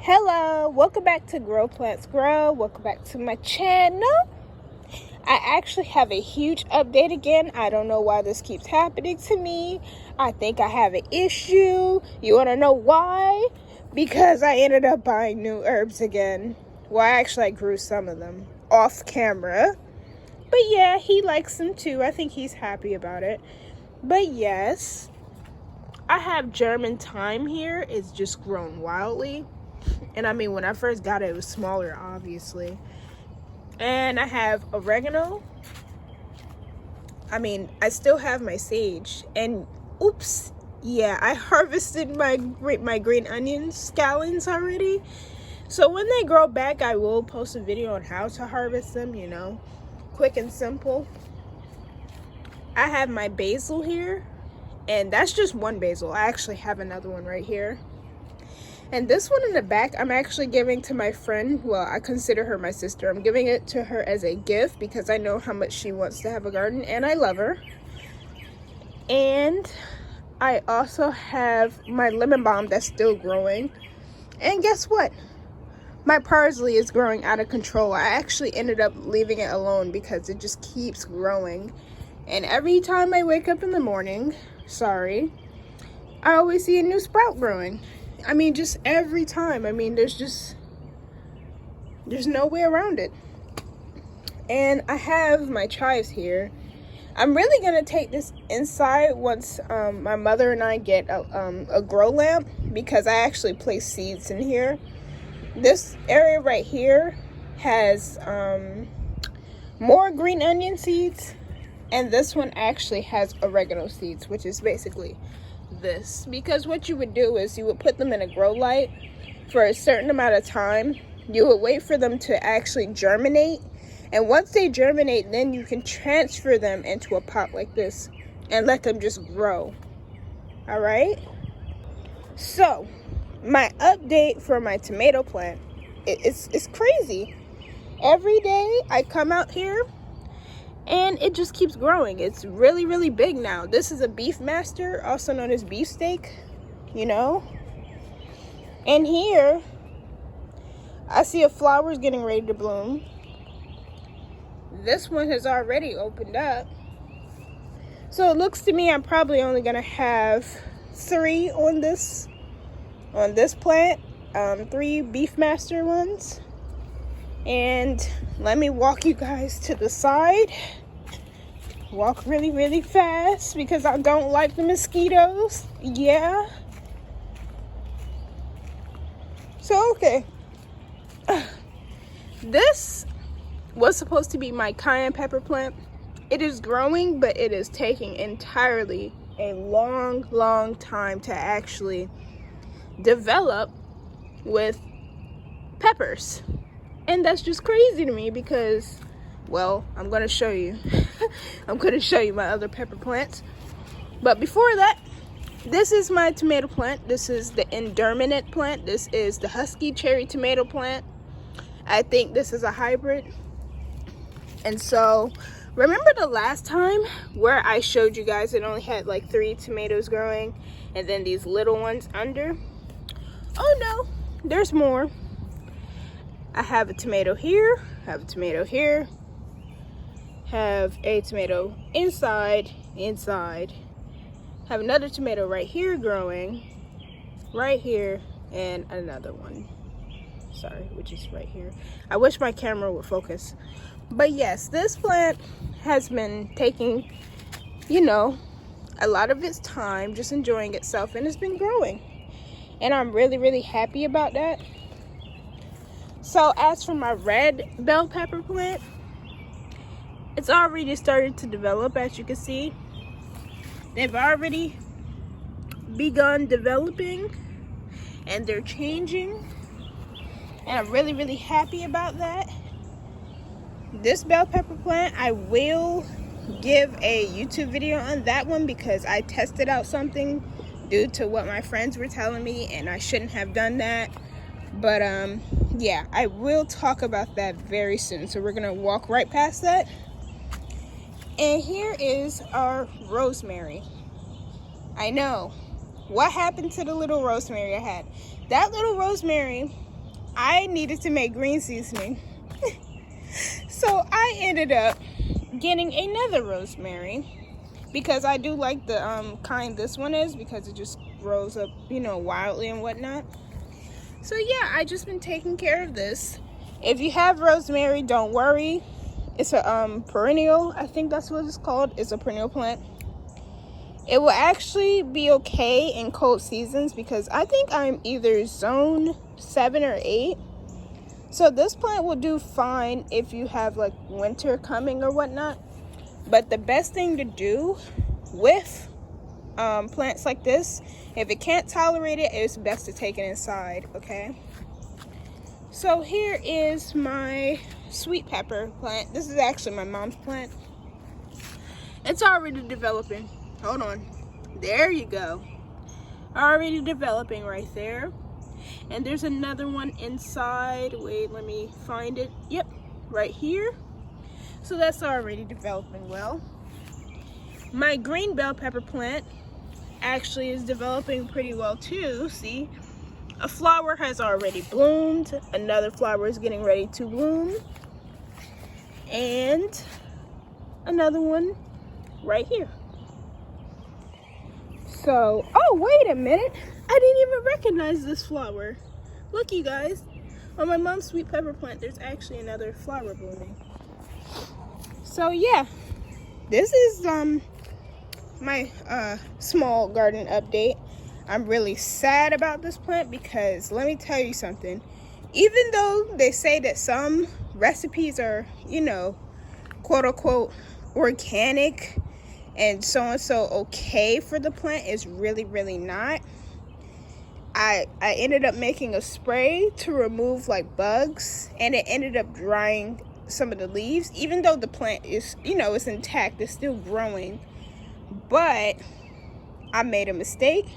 Hello, welcome back to Grow Plants Grow. Welcome back to my channel. I actually have a huge update again. I don't know why this keeps happening to me. I think I have an issue. You want to know why? Because I ended up buying new herbs again. Well, I grew some of them off camera. But yeah, he likes them too. I think he's happy about it. But yes, I have German thyme here. It's just grown wildly. And I mean, when I first got it, it was smaller, obviously. And I have oregano. I mean, I still have my sage. And oops, yeah, I harvested my green onion scallions already. So when they grow back, I will post a video on how to harvest them, you know, quick and simple. I have my basil here. And that's just one basil. I actually have another one right here. And this one in the back, I'm actually giving to my friend. Well, I consider her my sister. I'm giving it to her as a gift because I know how much she wants to have a garden and I love her. And I also have my lemon balm that's still growing. And guess what? My parsley is growing out of control. I actually ended up leaving it alone because it just keeps growing. And every time I wake up in the morning, I always see a new sprout growing. I mean, just every time. I mean, there's no way around it. And I have my chives here. I'm really gonna take this inside once my mother and I get a grow lamp, because I actually place seeds in here. This area right here has more green onion seeds, and this one actually has oregano seeds, which is basically this. Because what you would do is you would put them in a grow light for a certain amount of time. You would wait for them to actually germinate, and once they germinate, then you can transfer them into a pot like this and let them just grow. All right, so my update for my tomato plant, it's crazy. Every day I come out here and it just keeps growing. It's really, really big now. This is a Beefmaster, also known as beefsteak, you know. And here, I see a flower's getting ready to bloom. This one has already opened up. So it looks to me I'm probably only gonna have 3 on this plant, 3 Beefmaster ones. And let me walk you guys to the side. Walk really, really fast because I don't like the mosquitoes. Yeah. So, okay. This was supposed to be my cayenne pepper plant. It is growing, but it is taking entirely a long, long time to actually develop with peppers. And that's just crazy to me because, well, I'm going to show you. I'm going to show you my other pepper plants. But before that, this is my tomato plant. This is the Inderminate plant. This is the Husky Cherry tomato plant. I think this is a hybrid. And so, remember the last time where I showed you guys it only had like 3 tomatoes growing and then these little ones under? Oh no, there's more. I have a tomato here, have a tomato here, have a tomato inside, have another tomato right here growing, right here, and another one, which is right here. I wish my camera would focus. But yes, this plant has been taking, you know, a lot of its time, just enjoying itself, and it's been growing. And I'm really, really happy about that. So as for my red bell pepper plant, it's already started to develop, as you can see. They've already begun developing and they're changing. And I'm really, really happy about that. This bell pepper plant, I will give a YouTube video on that one because I tested out something due to what my friends were telling me, and I shouldn't have done that. But yeah, I will talk about that very soon. So we're gonna walk right past that. And here is our rosemary. I know, what happened to the little rosemary I had? That little rosemary I needed to make green seasoning. So I ended up getting another rosemary because I do like the kind this one is, because it just grows up, you know, wildly and whatnot. So yeah, I just been taking care of this. If you have rosemary, don't worry. It's a perennial, I think that's what it's called. It's a perennial plant. It will actually be okay in cold seasons because I think I'm either zone 7 or 8. So this plant will do fine if you have like winter coming or whatnot. But the best thing to do with plants like this, if it can't tolerate it, it's best to take it inside, okay? So here is my sweet pepper plant. This is actually my mom's plant. It's already developing. Hold on. There you go. Already developing right there. And there's another one inside. Wait, let me find it. Yep, right here. So that's already developing well. My green bell pepper plant actually is developing pretty well too. See, a flower has already bloomed. Another flower is getting ready to bloom. And another one right here. So, oh, wait a minute. I didn't even recognize this flower. Look, you guys. On my mom's sweet pepper plant, there's actually another flower blooming. So, yeah. This is my small garden update. I'm really sad about this plant because let me tell you something. Even though they say that some recipes are, you know, quote unquote organic and so okay for the plant, is really not. I ended up making a spray to remove like bugs, and it ended up drying some of the leaves. Even though the plant is, you know, it's intact, it's still growing, but I made a mistake.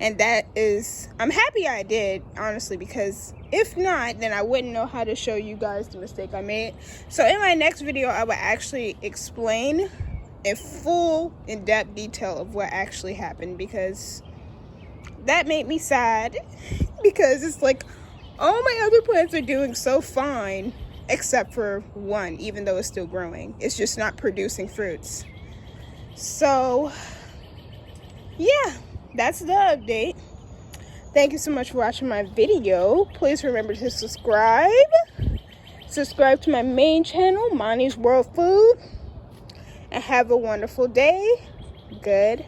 And that is, I'm happy I did, honestly, because if not, then I wouldn't know how to show you guys the mistake I made. So in my next video, I will actually explain in full, in-depth detail of what actually happened, because that made me sad. Because it's like, all my other plants are doing so fine, except for one, even though it's still growing. It's just not producing fruits. So, yeah. That's the update. Thank you so much for watching my video. Please remember to subscribe. Subscribe to my main channel, Monty's World Food. And have a wonderful day. Goodbye.